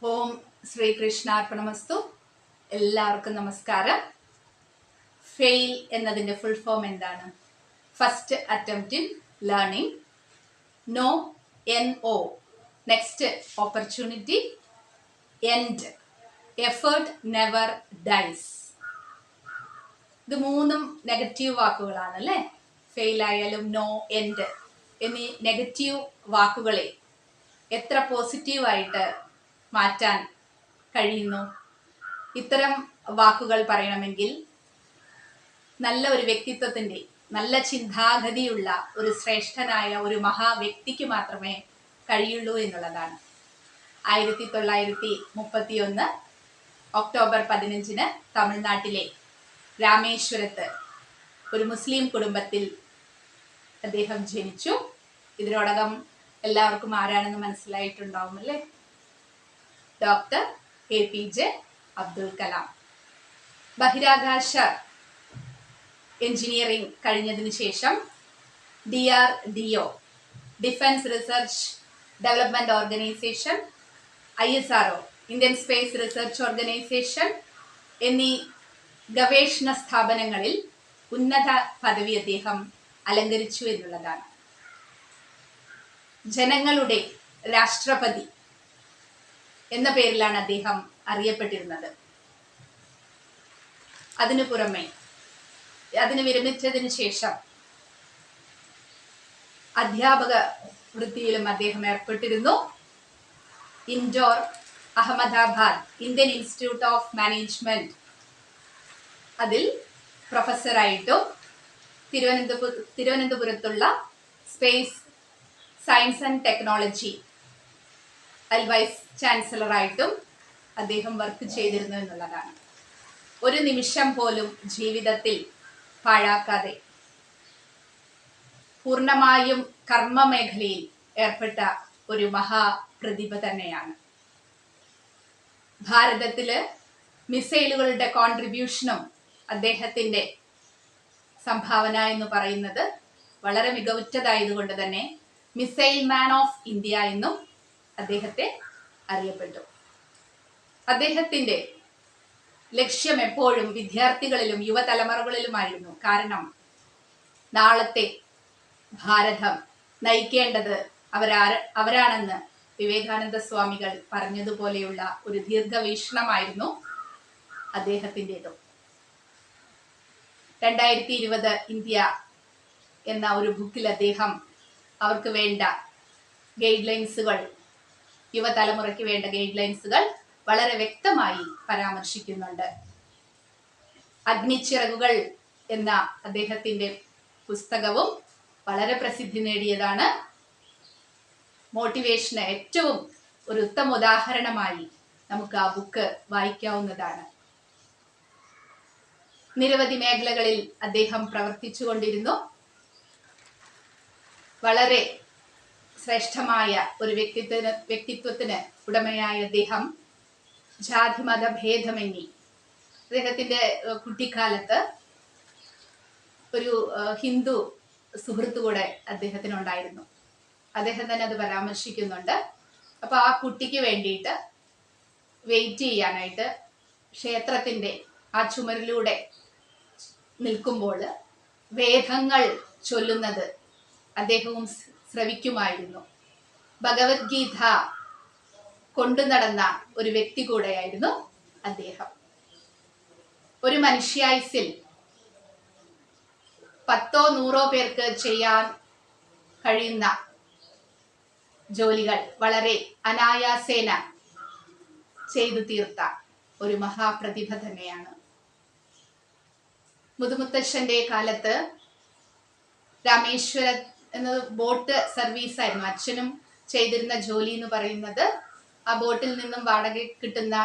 ഓം ശ്രീകൃഷ്ണാർപ്പണമസ്തു. എല്ലാവർക്കും നമസ്കാരം. ഫെയിൽ എന്നതിൻ്റെ ഫുൾ ഫോം എന്താണ്? First attempt in learning. No, NO, next opportunity. End, effort never dies. ഇത് മൂന്നും നെഗറ്റീവ് വാക്കുകളാണ് അല്ലേ? ഫെയിൽ ആയാലും നോ, എൻഡ് എന്നീ നെഗറ്റീവ് വാക്കുകളെ എത്ര പോസിറ്റീവായിട്ട് മാറ്റാൻ കഴിയുന്നു? ഇത്തരം വാക്കുകൾ പറയണമെങ്കിൽ നല്ല ഒരു വ്യക്തിത്വത്തിൻ്റെ, നല്ല ചിന്താഗതിയുള്ള ഒരു ശ്രേഷ്ഠനായ ഒരു മഹാവ്യക്തിക്ക് മാത്രമേ കഴിയുള്ളൂ എന്നുള്ളതാണ്. 1931 ഒക്ടോബർ 15 തമിഴ്നാട്ടിലെ രാമേശ്വരത്ത് ഒരു മുസ്ലിം കുടുംബത്തിൽ അദ്ദേഹം ജനിച്ചു. ഇതിനോടകം എല്ലാവർക്കും ആരാണെന്ന് മനസ്സിലായിട്ടുണ്ടാവും അല്ലേ? Doctor APJ Abdul Kalam. ബഹിരാകാശ എഞ്ചിനീയറിംഗ് കഴിഞ്ഞതിന് ശേഷം DRDO, defence research development organisation, ISRO, Indian space research organisation എന്നീ ഗവേഷണ സ്ഥാപനങ്ങളിൽ ഉന്നത പദവി അദ്ദേഹം അലങ്കരിച്ചു എന്നുള്ളതാണ്. ജനങ്ങളുടെ രാഷ്ട്രപതി എന്ന പേരിലാണ് അദ്ദേഹം അറിയപ്പെട്ടിരുന്നത്. അതിനു പുറമെ അതിന് വിരമിച്ചതിന് ശേഷം അധ്യാപക വൃത്തിയിലും അദ്ദേഹം ഏർപ്പെട്ടിരുന്നു. Indore, Ahmedabad Indian Institute of Management അതിൽ പ്രൊഫസറായിട്ടും തിരുവനന്തപുരത്തുള്ള സ്പേസ് സയൻസ് ആൻഡ് ടെക്നോളജി അതിൽ വൈസ് ചാൻസലറായിട്ടും അദ്ദേഹം വർക്ക് ചെയ്തിരുന്നു എന്നുള്ളതാണ്. ഒരു നിമിഷം പോലും ജീവിതത്തിൽ പാഴാക്കാതെ പൂർണ്ണമായും കർമ്മ മേഖലയിൽ ഏർപ്പെട്ട ഒരു മഹാപ്രതിഭ തന്നെയാണ്. ഭാരതത്തില് മിസൈലുകളുടെ കോൺട്രിബ്യൂഷനും അദ്ദേഹത്തിന്റെ സംഭാവന എന്ന് പറയുന്നത് വളരെ മികവുറ്റതായതുകൊണ്ട് തന്നെ മിസൈൽ മാൻ ഓഫ് ഇന്ത്യ എന്നും അദ്ദേഹത്തെ അറിയപ്പെട്ടു. അദ്ദേഹത്തിന്റെ ലക്ഷ്യം എപ്പോഴും വിദ്യാർത്ഥികളിലും യുവതലമുറകളിലുമായിരുന്നു. കാരണം നാളത്തെ ഭാരതം നയിക്കേണ്ടത് അവരാണെന്ന് വിവേകാനന്ദ സ്വാമികൾ പറഞ്ഞതുപോലെയുള്ള ഒരു ദീർഘവീക്ഷണമായിരുന്നു അദ്ദേഹത്തിൻ്റെതും. 2020 ഇന്ത്യ എന്ന ഒരു ബുക്കിൽ അദ്ദേഹം അവർക്ക് വേണ്ട ഗൈഡ് ലൈൻസുകൾ, യുവതലമുറയ്ക്ക് വേണ്ട ഗൈഡ് ലൈൻസുകൾ വളരെ വ്യക്തമായി പരാമർശിക്കുന്നുണ്ട്. അഗ്നിച്ചിറകുകൾ എന്ന അദ്ദേഹത്തിന്റെ പുസ്തകവും വളരെ പ്രസിദ്ധി നേടിയതാണ്. മോട്ടിവേഷന് ഏറ്റവും ഒരു ഉത്തമ ഉദാഹരണമായി നമുക്ക് ആ ബുക്ക് വായിക്കാവുന്നതാണ്. നിരവധി മേഖലകളിൽ അദ്ദേഹം പ്രവർത്തിച്ചു കൊണ്ടിരുന്നു. വളരെ ശ്രേഷ്ഠമായ ഒരു വ്യക്തിത്വത്തിന് ഉടമയായ അദ്ദേഹം ജാതിമത ഭേദമന്യേ അദ്ദേഹത്തിന്റെ കുട്ടിക്കാലത്ത് ഒരു ഹിന്ദു സുഹൃത്തു കൂടെ അദ്ദേഹത്തിനുണ്ടായിരുന്നു. അദ്ദേഹം തന്നെ അത് പരാമർശിക്കുന്നുണ്ട്. അപ്പൊ ആ കുട്ടിക്ക് വേണ്ടിയിട്ട് വെയിറ്റ് ചെയ്യാനായിട്ട് ക്ഷേത്രത്തിന്റെ ആ ചുമരിലൂടെ നിൽക്കുമ്പോൾ വേദങ്ങൾ ചൊല്ലുന്നത് അദ്ദേഹവും ശ്രവിക്കുമായിരുന്നു. ഭഗവത്ഗീത കൊണ്ടു നടന്ന ഒരു വ്യക്തി കൂടെയായിരുന്നു അദ്ദേഹം. ഒരു മനുഷ്യായുസ്സിൽ 10-100 പേർക്ക് ചെയ്യാൻ കഴിയുന്ന ജോലികൾ വളരെ അനായാസേന ചെയ്തു തീർത്ത ഒരു മഹാപ്രതിഭ തന്നെയാണ്. മുതുമുത്തശ്ശന്റെ കാലത്ത് രാമേശ്വര എന്നത് ബോട്ട് സർവീസ് ആയിരുന്നു. അച്ഛനും ചെയ്തിരുന്ന ജോലി എന്ന് പറയുന്നത് ആ ബോട്ടിൽ നിന്നും വാടക കിട്ടുന്ന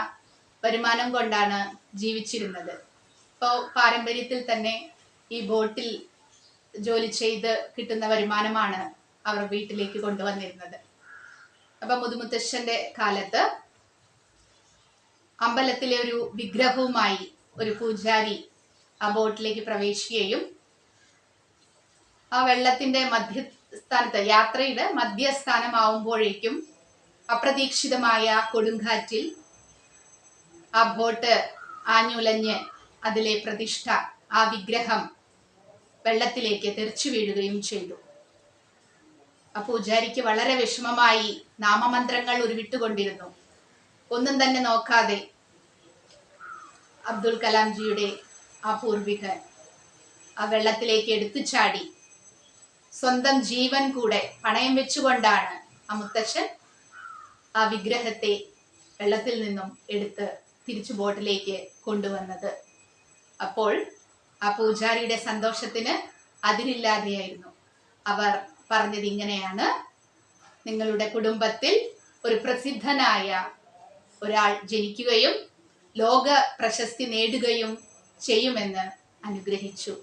വരുമാനം കൊണ്ടാണ് ജീവിച്ചിരുന്നത്. ഇപ്പോൾ പാരമ്പര്യത്തിൽ തന്നെ ഈ ബോട്ടിൽ ജോലി ചെയ്ത് കിട്ടുന്ന വരുമാനമാണ് അവർ വീട്ടിലേക്ക് കൊണ്ടുവന്നിരുന്നത്. അപ്പൊ മുതുമുത്തശ്ശന്റെ കാലത്ത് അമ്പലത്തിലെ ഒരു വിഗ്രഹവുമായി ഒരു പൂജാരി ആ ബോട്ടിലേക്ക് പ്രവേശിക്കുകയും ആ വെള്ളത്തിന്റെ മധ്യസ്ഥാനത്ത്, യാത്രയുടെ മധ്യസ്ഥാനമാവുമ്പോഴേക്കും അപ്രതീക്ഷിതമായ കൊടുങ്കാറ്റിൽ ആ ബോട്ട് ആഞ്ഞുലഞ്ഞ് അതിലെ പ്രതിഷ്ഠ, ആ വിഗ്രഹം വെള്ളത്തിലേക്ക് തെറിച്ചു വീഴുകയും ചെയ്തു. ആ പൂജാരിക്ക് വളരെ വിഷമമായി. നാമമന്ത്രങ്ങൾ ഉരുവിട്ടുകൊണ്ടിരുന്നു. ഒന്നും തന്നെ നോക്കാതെ അബ്ദുൽ കലാംജിയുടെ ആ പൂർവികൻ ആ വെള്ളത്തിലേക്ക് എടുത്തു ചാടി. സ്വന്തം ജീവൻ കൂടെ പണയം വെച്ചുകൊണ്ടാണ് ആ മുത്തച്ഛൻ ആ വിഗ്രഹത്തെ വെള്ളത്തിൽ നിന്നും എടുത്ത് തിരിച്ചു ബോട്ടിലേക്ക് കൊണ്ടുവന്നത്. അപ്പോൾ ആ പൂജാരിയുടെ സന്തോഷത്തിന് അതിരില്ലാതെയായിരുന്നു. അവർ പറഞ്ഞത് ഇങ്ങനെയാണ്: നിങ്ങളുടെ കുടുംബത്തിൽ ഒരു പ്രസിദ്ധനായ ഒരാൾ ജനിക്കുകയും ലോക പ്രശസ്തി നേടുകയും ചെയ്യുമെന്ന് അനുഗ്രഹിച്ചു.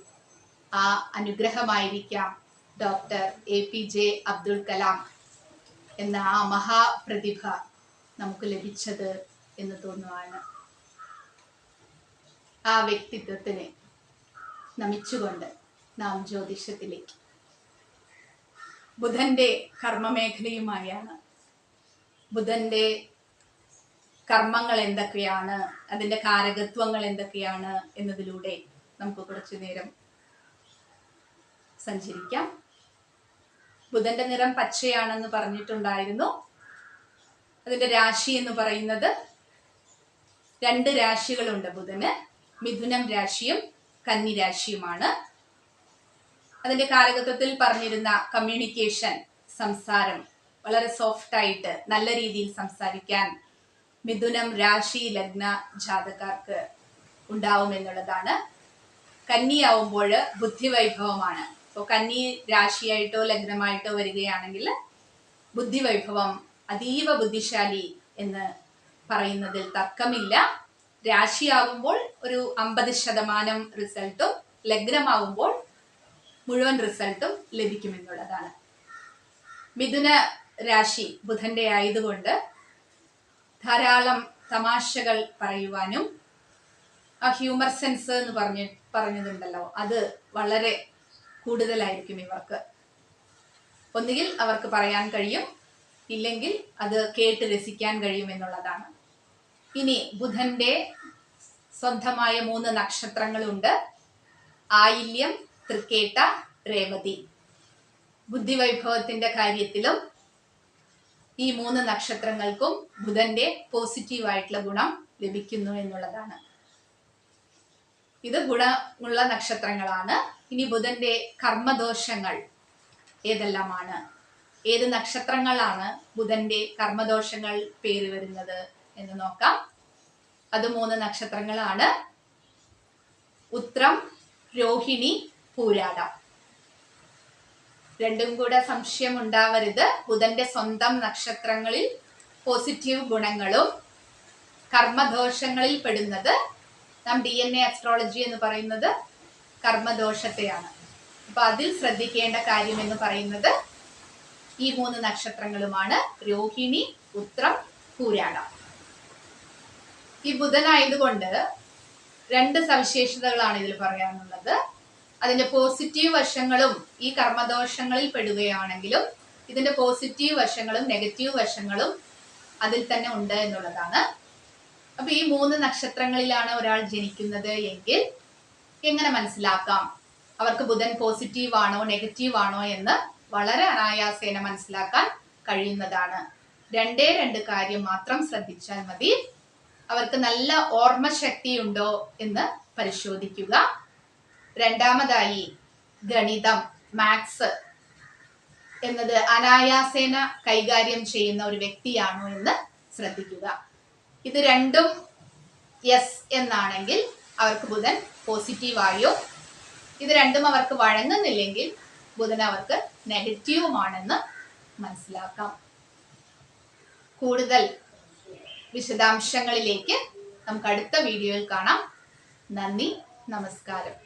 ആ അനുഗ്രഹമായിരിക്കാം ഡോക്ടർ APJ അബ്ദുൽ കലാം എന്ന ആ മഹാപ്രതിഭ നമുക്ക് ലഭിച്ചത് എന്ന് തോന്നുവാണ്. ആ വ്യക്തിത്വത്തിനെ നമിച്ചുകൊണ്ട് നാം ജ്യോതിഷത്തിലേക്ക്. ബുധന്റെ കർമ്മമേഖലയുമായാണ്. ബുധന്റെ കർമ്മങ്ങൾ എന്തൊക്കെയാണ്, അതിന്റെ കാരകത്വങ്ങൾ എന്തൊക്കെയാണ് എന്നതിലൂടെ നമുക്ക് കുറച്ചു നേരം സഞ്ചരിക്കാം. ബുധന്റെ നിറം പച്ചയാണെന്ന് പറഞ്ഞിട്ടുണ്ടായിരുന്നു. അതിന്റെ രാശി എന്ന് പറയുന്നത് 2 രാശികളുണ്ട് ബുധന്. മിഥുനം രാശിയും കന്നി രാശിയുമാണ്. അതിന്റെ കാരകത്വത്തിൽ പറഞ്ഞിരുന്ന കമ്മ്യൂണിക്കേഷൻ, സംസാരം, വളരെ സോഫ്റ്റ് ആയിട്ട് നല്ല രീതിയിൽ സംസാരിക്കാൻ മിഥുനം രാശി ലഗ്ന ജാതക്കാർക്ക് ഉണ്ടാവും എന്നുള്ളതാണ്. കന്നിയാവുമ്പോൾ ബുദ്ധിവൈഭവമാണ്. അപ്പോൾ കന്നി രാശിയായിട്ടോ ലഗ്നമായിട്ടോ വരികയാണെങ്കിൽ ബുദ്ധിവൈഭവം, അതീവ ബുദ്ധിശാലി എന്ന് പറയുന്നതിൽ തർക്കമില്ല. രാശിയാവുമ്പോൾ ഒരു 50% റിസൾട്ടും ലഗ്നമാവുമ്പോൾ മുഴുവൻ റിസൾട്ടും ലഭിക്കുമെന്നുള്ളതാണ്. മിഥുന രാശി ബുധന്റെ ആയതുകൊണ്ട് ധാരാളം തമാശകൾ പറയുവാനും ആ ഹ്യൂമർ സെൻസ് എന്ന് പറഞ്ഞതുണ്ടല്ലോ, അത് വളരെ കൂടുതലായിരിക്കും ഇവർക്ക്. ഒന്നുകിൽ അവർക്ക് പറയാൻ കഴിയും, ഇല്ലെങ്കിൽ അത് കേട്ട് രസിക്കാൻ കഴിയും എന്നുള്ളതാണ്. ഇനി ബുധന്റെ സ്വന്തമായ 3 നക്ഷത്രങ്ങളുണ്ട്: ആയില്യം, തൃക്കേട്ട, രേവതി. ബുദ്ധിവൈഭവത്തിന്റെ കാര്യത്തിലും ഈ 3 നക്ഷത്രങ്ങൾക്കും ബുധന്റെ പോസിറ്റീവായിട്ടുള്ള ഗുണം ലഭിക്കുന്നു എന്നുള്ളതാണ്. ഇത് ഗുണമുള്ള നക്ഷത്രങ്ങളാണ്. ഇനി ബുധന്റെ കർമ്മദോഷങ്ങൾ ഏതെല്ലാമാണ്, ഏത് നക്ഷത്രങ്ങളാണ് ബുധന്റെ കർമ്മദോഷങ്ങൾ പേര് വരുന്നത് എന്ന് നോക്കാം. അത് 3 നക്ഷത്രങ്ങളാണ്: ഉത്രം, രോഹിണി, പൂരാടം. രണ്ടും കൂടെ സംശയം ഉണ്ടാവരുത്. ബുധന്റെ സ്വന്തം നക്ഷത്രങ്ങളിൽ പോസിറ്റീവ് ഗുണങ്ങളും കർമ്മദോഷങ്ങളിൽ പെടുന്നത്, നാം DNA അസ്ട്രോളജി എന്ന് പറയുന്നത് കർമ്മദോഷത്തെയാണ്. അപ്പൊ അതിൽ ശ്രദ്ധിക്കേണ്ട കാര്യം എന്ന് പറയുന്നത് ഈ 3 നക്ഷത്രങ്ങളുമാണ്: രോഹിണി, ഉത്രം, പൂരാടം. ഈ ബുധനായതുകൊണ്ട് 2 സവിശേഷതകളാണ് ഇതിൽ പറയാനുള്ളത്. അതിന്റെ പോസിറ്റീവ് വശങ്ങളും ഈ കർമ്മദോഷങ്ങളിൽ പെടുകയാണെങ്കിലും ഇതിന്റെ പോസിറ്റീവ് വശങ്ങളും നെഗറ്റീവ് വശങ്ങളും അതിൽ തന്നെ ഉണ്ട് എന്നുള്ളതാണ്. അപ്പൊ ഈ 3 നക്ഷത്രങ്ങളിലാണ് ഒരാൾ ജനിക്കുന്നത് എങ്കിൽ എങ്ങനെ മനസ്സിലാക്കാം അവർക്ക് ബുധൻ പോസിറ്റീവ് ആണോ നെഗറ്റീവ് ആണോ എന്ന്? വളരെ അനായാസേന മനസ്സിലാക്കാൻ കഴിയുന്നതാണ്. 2 കാര്യം മാത്രം ശ്രദ്ധിച്ചാൽ മതി. അവർക്ക് നല്ല ഓർമ്മശക്തി ഉണ്ടോ എന്ന് പരിശോധിക്കുക. രണ്ടാമതായി ഗണിതം, മാത്സ് എന്നത് അനായാസേന കൈകാര്യം ചെയ്യുന്ന ഒരു വ്യക്തിയാണോ എന്ന് ശ്രദ്ധിക്കുക. ഇത് രണ്ടും യെസ് എന്നാണെങ്കിൽ അവർക്ക് ബുധൻ പോസിറ്റീവായോ, ഇത് രണ്ടും അവർക്ക് വഴങ്ങുന്നില്ലെങ്കിൽ ബുധൻ അവർക്ക് നെഗറ്റീവുമാണെന്ന് മനസ്സിലാക്കാം. കൂടുതൽ വിശദാംശങ്ങളിലേക്ക് നമുക്ക് അടുത്ത വീഡിയോയിൽ കാണാം. നന്ദി, നമസ്കാരം.